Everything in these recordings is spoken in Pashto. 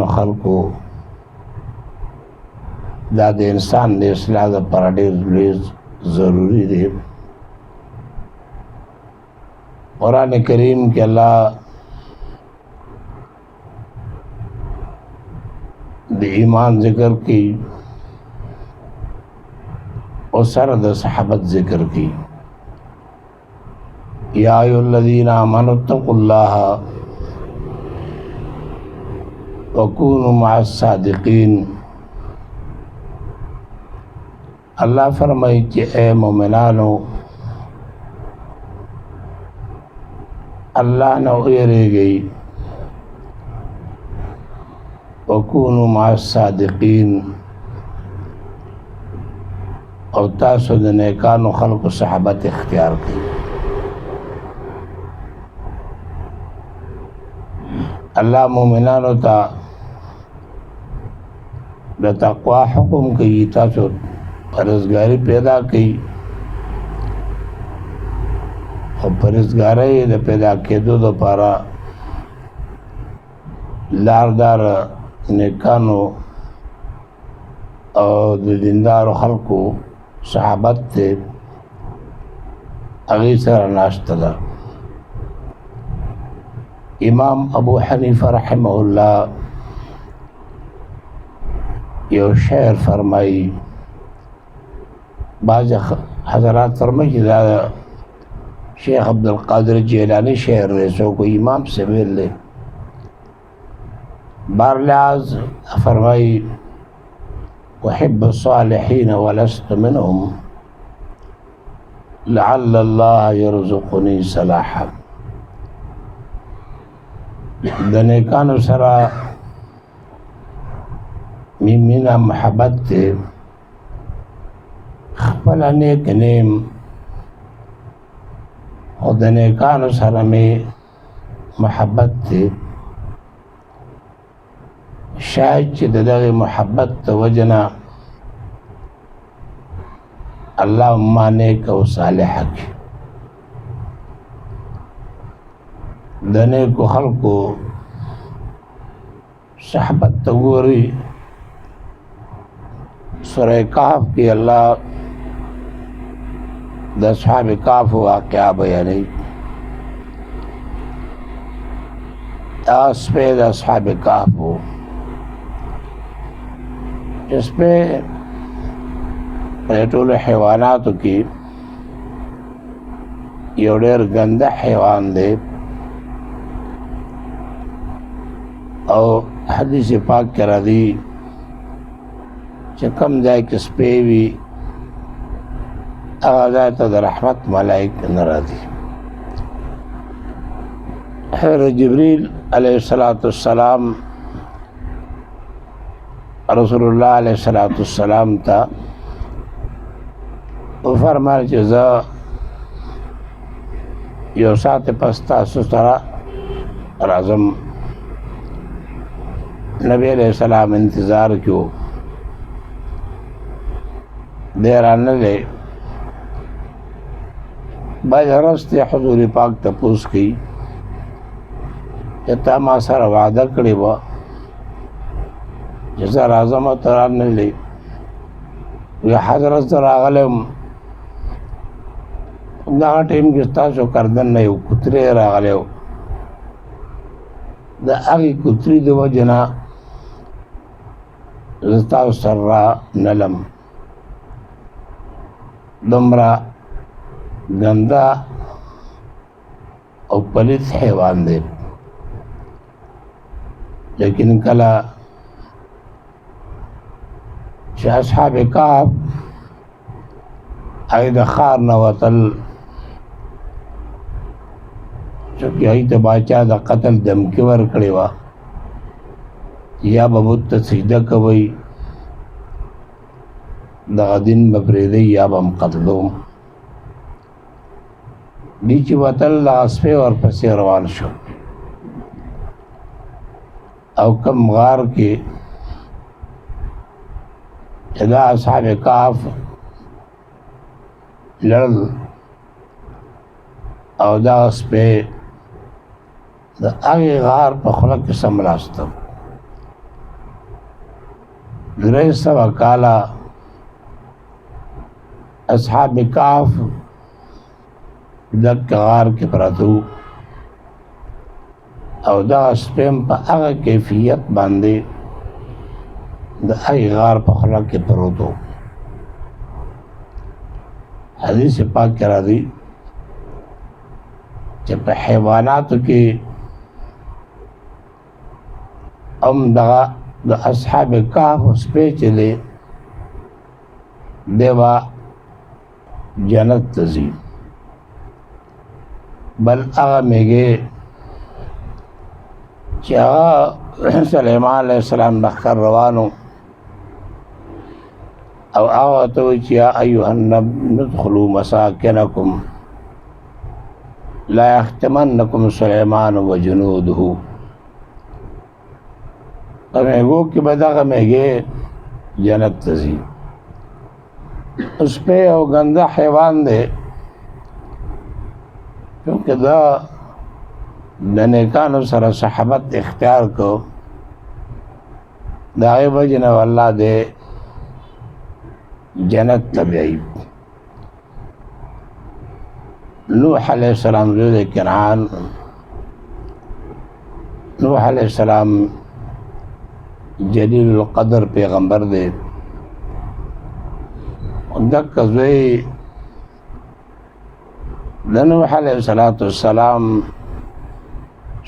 نیکانو خلقو دا د انسان د اصلاح لپاره ډېر لوی ضروري دی. قرآن کریم کې الله د ایمان ذکر کی او سره د صحابت ذکر کی. یا ایها الذین آمنوا اتقوا الله وکونوا مع الصادقین. اللہ فرمائی کہ اے مومنانو اللہ نہ ویرے گئی وکونوا مع الصادقین او تاسو د نیکانو خلقو صحابت اختیار کی. اللہ مومنانو تا د تقوا حکم کوي، تاسو پرهیزګاری پیدا کړئ او پرهیزګاری د پیدا کېدو لپاره لاردار نیکانو او د دیندارو خلقو صحابت ته هغې سره ناشته ده. امام ابو حنیفه رحمه الله یو شعر فرمائی. بعض حضرات فرمائی کہ دا شیخ عبدالقادر جیلانی شعر ہے، سو کوئی امام سے مل لے. بارلعاز فرمائی وحب الصالحین ولست منهم لعل اللہ یرزقنی صلاحا. د نیکانو سره مینا محبت ته خپل نیک نیم او د نیکانو سره می محبت ته شاید چې دغه محبت ته وجنا الله ما نیک او صالح کی. د نیکو خلقو صحبت ته ګوري. سورہ کہف کی اللہ د اصحاب کہف واقعہ بیانی. اس پہ د اصحاب کہف ہو، اس پہ ټول حیواناتو کی یو ډېر ګنده حیوان دی او حدیث پاک کې راځي چې کوم ځای کې سپی وي هغه ځای ته د رحمت ملائک نه راځي. حضرت جبریل علیہ السلام رسول الله علیہ السلام ته وفرمایل چې زه یو ساعت پس تاسو سره راځم. نبی علیہ السلام انتظار کیو، دیر آنلے. بعد رست حضور پاک تپوس کی کہ تا ما سره وعده کړې وه چې زه راځم او ته رانلې. وی حضرت زه راغلی وم، دغه ټایم کې ستاسو کردن نه یو کوتری راغلی و. د هغې کوتري د وجې نه زه ستاسو سره رانلم. دومره ګنده او پلیت حیوان دی. لیکن کله چې اصحاب کهف هغې د ښار نه وتل، چونکې هغې ته باچا د قتل دمکې ورکړې وه، یا به بت ته سجده کوئ، دغه دین به پرېږدئ یا به هم قتلوم. دی چې وتل دغه سپی ورپسې روان شو او کم غار کې چې دا اصحاب کهف لړل او دغه سپی د هغې غار په خوله کې څملاستم. 300 کاله اصحاب کهف دک غار کې پراته وو او دا سپیم په هغه کیفیت باندې د هغې غار په خوله کې پروت و. حدیث پاک کې راځي چې په حیواناتو کې هم دغه د اصحاب کهف سپی چې دی دی به جنت ته ځي. بل هغه میږې چې هغه سلیمان علیه السلام لښکر روانو او هغه ته وایي چې یا ایها النمل ادخلوا مساکنکم لا یحطمنکم سلیمان و جنوده. په میږو کې به دغه میږې جنت ته ځي. سپی او ګنده حیوان دی چونکه دا د نیکانو سره صحبت اختیار کو د هغې وجې نه الله دې جنت ته بیایي. نوح علیه السلام زوی د کنعان. نوح علیه السلام جلیل القدر پیغمبر دی. دکه زوی د نوح علیه السلام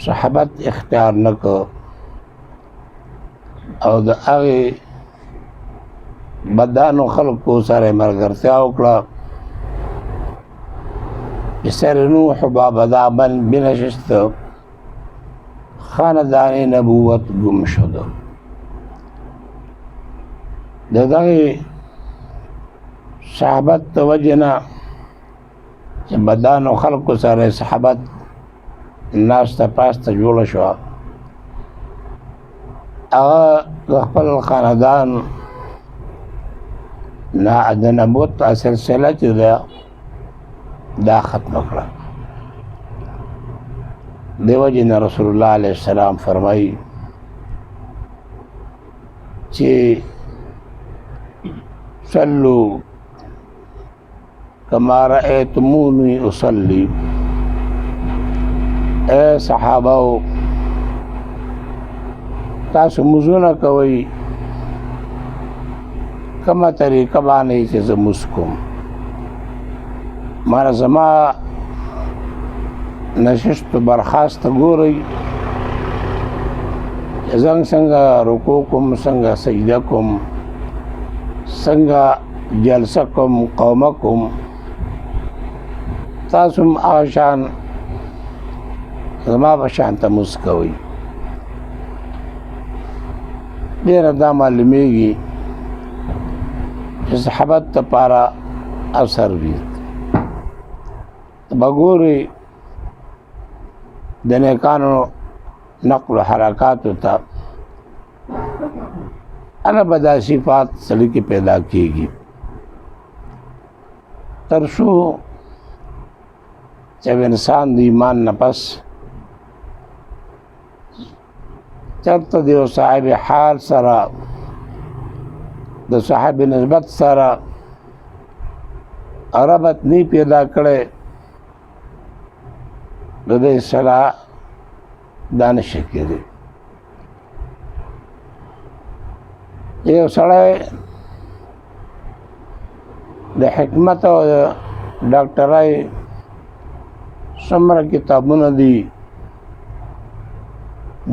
صحبت اختیار نه کو او د هغې بدانو خلکو سره ملګرتیا وکړه. پسر نوح با بدا بنشست خاندان نبوت گم شد. د دغې صحبت د وجې نه چې بدانو خلکو سره صحبت ناسته پاسته جوړه شوه هغه د خپل خاندان نه د نبوت سلسله چې ده دا ختمه کړه. دې وجې نه رسول الله علیه السلام فرمایي چې صلو کما رأیتمونی اصلی. اے صحابهو تاسو مزونه کوئ کما طریقه باندې چې زه مونځ کوم. مانه زما نشست برخاسته ګورئ زنګ څنګه رکوع کوم څنګه سجده کوم څنګه جلسه کوم قومه کوم تاسو هم هغه شان زما په شان ته مونځ کوئ. ډېره دا معلومیږي چې صحبت دپاره اثر وي. به ګورئ د نیکانو نقل و حرکاتو ته هله به دا صفات سړي کې پیدا کېږي تر څو چې انسان د ایمان نه پس چرته د یو صاحب حال سره د صاحب نسبت سره ربط نه پیدا کړی د دې سره دا نشي کېدی. یو سړی د حکمت او ډاکټرۍ څومره کتابونه دي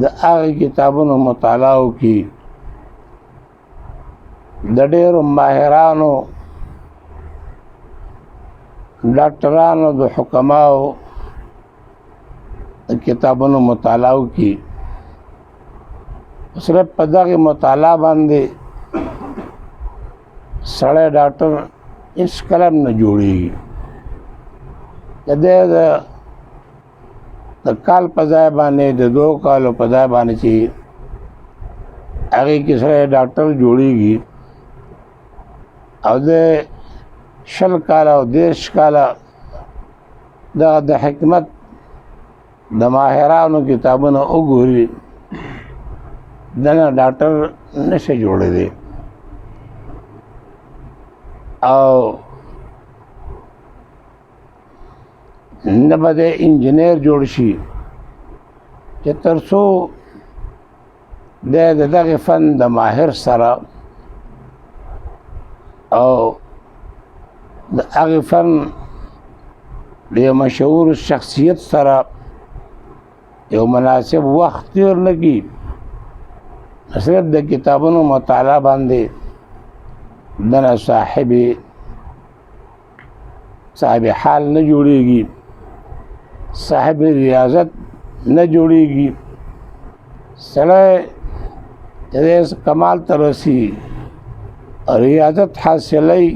د هغې کتابونو مطالعه وکړي د ډېرو ماهرانو ډاکټرانو د حکماو د کتابونو مطالعه وکړي صرف په دغې مطالعه باندې سړی ډاکټر هېڅکله هم نه جوړېږي. د دې د کال په ځای باندې د 2 کالو په ځای باندې چې هغې کې سړی ډاکټر جوړېږي او د 20 کاله او 30 کاله دغه د حکمت د ماهرانو کتابونه وګوري دنه ډاکټر نشي جوړېدی. او نه به د انجینر جوړ شي چې تر څو د دغه فن د ماهر سره او د هغه فن د یو مشهور شخصیت سره یو مناسب وخت تیر نه کړي، صرف د کتابونو مطالعه باندې دنه صاحب حال نه جوړیږي، صاحب ریاضت نه جوړیږي. سړی چې کمال ته رسي ریاضت حاصلوي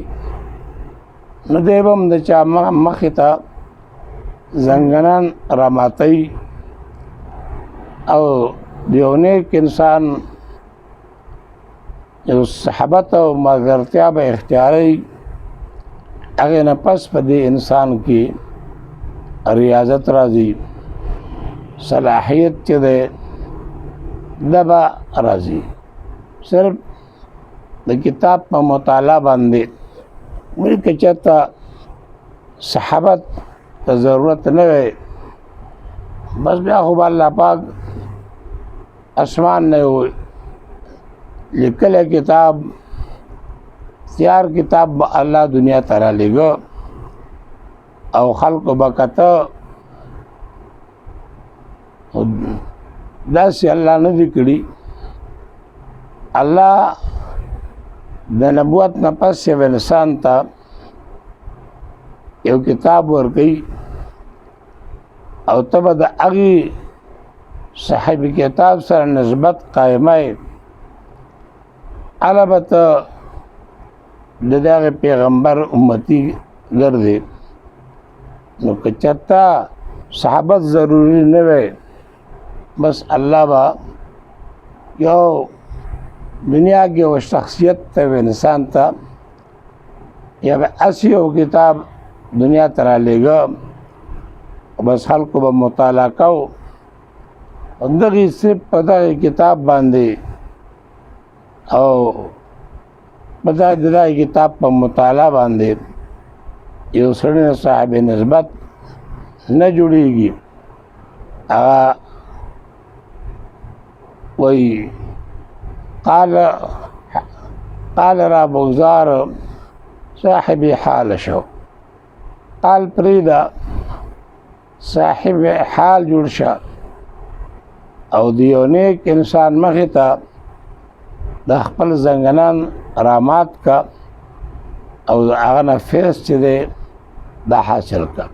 نو دی به هم د چا مخې ته زنګنان راماتوي او د یو نیک انسان یو صحبت او ملګرتیا به اختیاروي. هغې نه پس په دې انسان کې ریاضت راځي، صلاحیت چې دی دا به راځي. صرف د کتاب په مطالعه باندې وایي که چېرته صحبت ته ضرورت نه وی بس بیا خو به الله پاک اسمان نه یو لیکلی کتاب تیار کتاب به الله دنیا ته رالیږه او خلقو به کته داسې الله نه دي کړي. الله د نبوت نه پس یو انسان ته یو کتاب ورکوي او ته به د هغې صاحب کتاب سره نسبت قایموي، هله به ته د دغه پیغمبر امتی ګرځې. نو که چېرته صحبت ضروري نه وی بس الله به یو دنیا کې یو شخصیت ته انسان ته یا به هسې یو کتاب دنیا ته رالیږه بس خلکو به مطالعه کو دغې صرف په دغې کتاب باندې او په دغې کتاب په مطالعه باندې یو سړی نه صاحب نسبت نه جوړیږي. هغه وایي قال را بوزار صاحب حال شو، قال پریدا صاحب حال جوړ شه او د یو نیک انسان مخې ته د خپل زنګنان رامات کا او هغه نه فیض چې دی دا حاصل کا.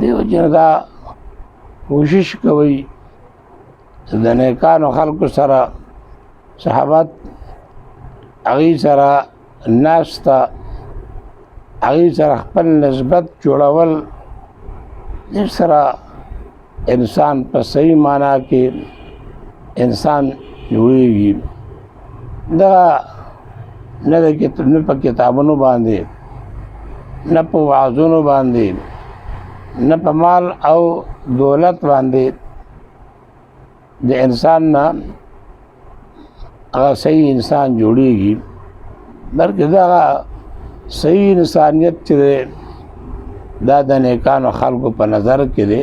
دې وجې نه دا کوشش کوئ چې د نیکانو خلکو سره صحبت، هغې سره ناسته، هغې سره خپل نسبت جوړول، دې سره انسان په صحیح معنا کې انسان جوړیږي. دغه نه په کتابونو باندې، نه په وعظونو باندې، نه په مال او دولت باندې د انسان نه هغه صحیح انسان جوړیږي، بلکې دغه صحیح انسانیت چې دی دا د نیکانو خلکو په نظر کې دی.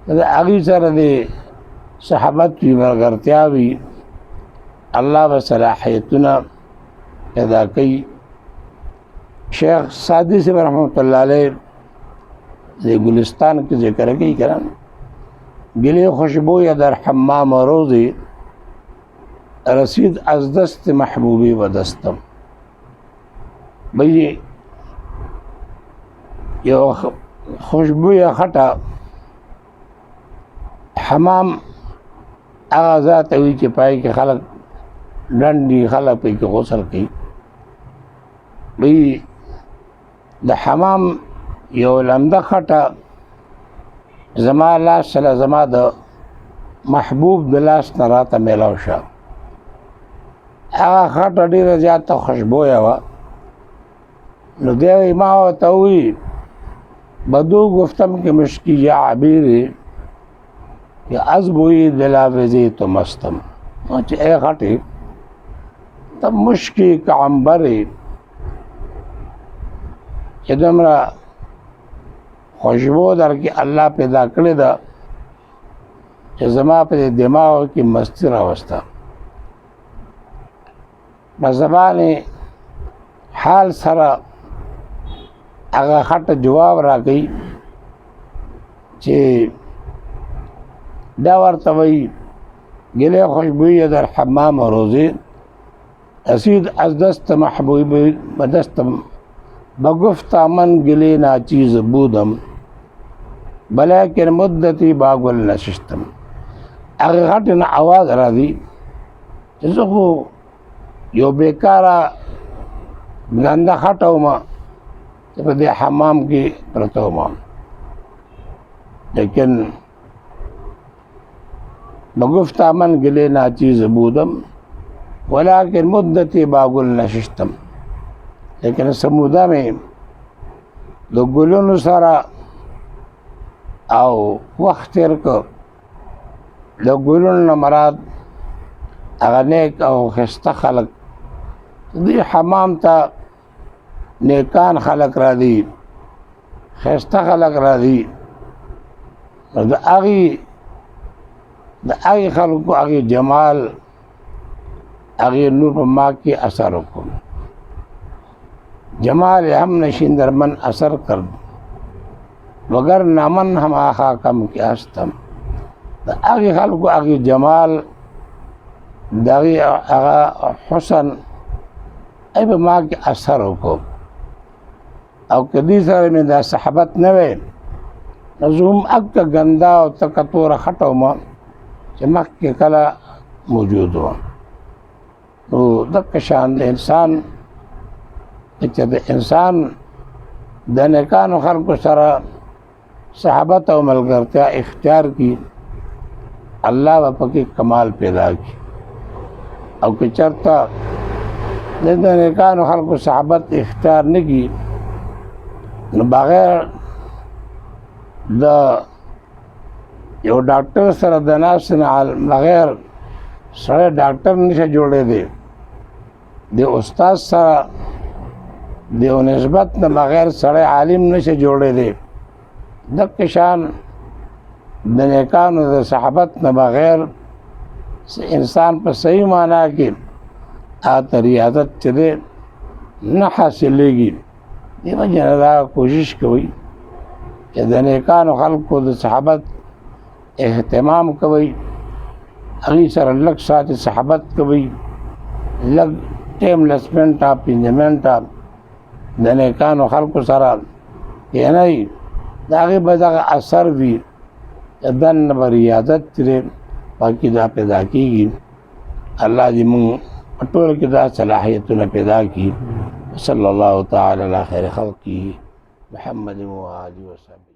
د هغې سره د صحبت وي، ملګرتیا وي، الله به صلاحیتونه پیدا کوي. شیخ سعدی صاحب رحمت الله علیه د گلستان کې ذکر کوي که نه گلی خوشبوی در حمام روزی رسید از دست محبوبی و دستم. بھئی یو خوشبوی خټه حمام هغه ذات وي چې پای کې خلک ډنډي، خلک پکې غسل کوي. بھئی د حمام یو لمده خټه زما لاس سره زما د محبوب د لاس نه راته میلاو شه. هغه خټه ډېره زیاته خوشبویه وه. نو دی ما ورته ووایي بدو گفتم که مشکی یا عبیری که از بوی دلاویزی تو مستم. چې ای خټې ته مشکي که عنبرې چې دومره خوشبو درکې الله پیدا کړې ده چې زما په دماغ کې مستی راوسته. په زبان حال سره هغه خټه جواب راکوي چې دا ورته وایي گل خوشبوی در حمام روزی اسید از دست محبوبی و دستم بگفتا من گلی ناچیز بودم بلیکن مدتی باگل نشستم. هغه غټ نه आवाज راځي چې زه خو یو بیکاره ګنده خټه وم چې په دې حمام کې پرته وم، لیکن بگفتا من گلی ناچیز بودم ولیکن مدتی باگل نشستم. لیکن سموده میں د ګلونو سره او وخت تیر که د ګلونو نه مراد هغه نیک او ښایسته خلک دې حمام ته نیکان خلک راځي، ښایسته خلک راځي. د هغې خلکو هغې جمال هغې نور په ما کې اثر وکړ. جمال هم نشین در من اثر کرد وگر نامن هم آخا کم کی هستم. د هغې خلکو هغې جمال د هغې هغه حسن ای په ما کې اثر وکړ. او که دې سره مې دا صحبت نه وی نو زه هم اکه ګنده او تکه توره خټه وم چې مخکې کله موجود وم. نو دغه شان د انسان چې د انسان د نیکانو خلکو سره صحبت او ملګرتیا اختیار کی الله به پکې کمال پیدا کی. او که چېرته د نیکانو خلکو صحبت اختیار نه کی نو بغیر د یو ډاکټر سره د ناس نه بغیر سره ډاکټر نشه جوړېدی، د استاد سره د یو نسبت نه بغیر سړی عالم نشه جوړېدی. دغه شان د نیکانو د صحبت نه بغیر انسان په صحیح معنا کې هغه ریاضت چې دی نه حاصلېږي. دې وجې نه دا کوشش کوئ چې د نیکانو خلکو د صحبت اهتمام کوئ، هغې سره لږ ساعتې صحبت کوئ، لږ ټیم لسمنټه 5 منټه د نیکانو خلکو سره کښېنئ، د هغې به دغه اثر وي چې دننه به ریاضت چې دی پکې دا پیدا کېږي. الله دې موږ په ټوله کې دا صلاحیتونه پیدا کړي. صلی الله تعالی علی خیر خلقه محمد و آله وصحبه.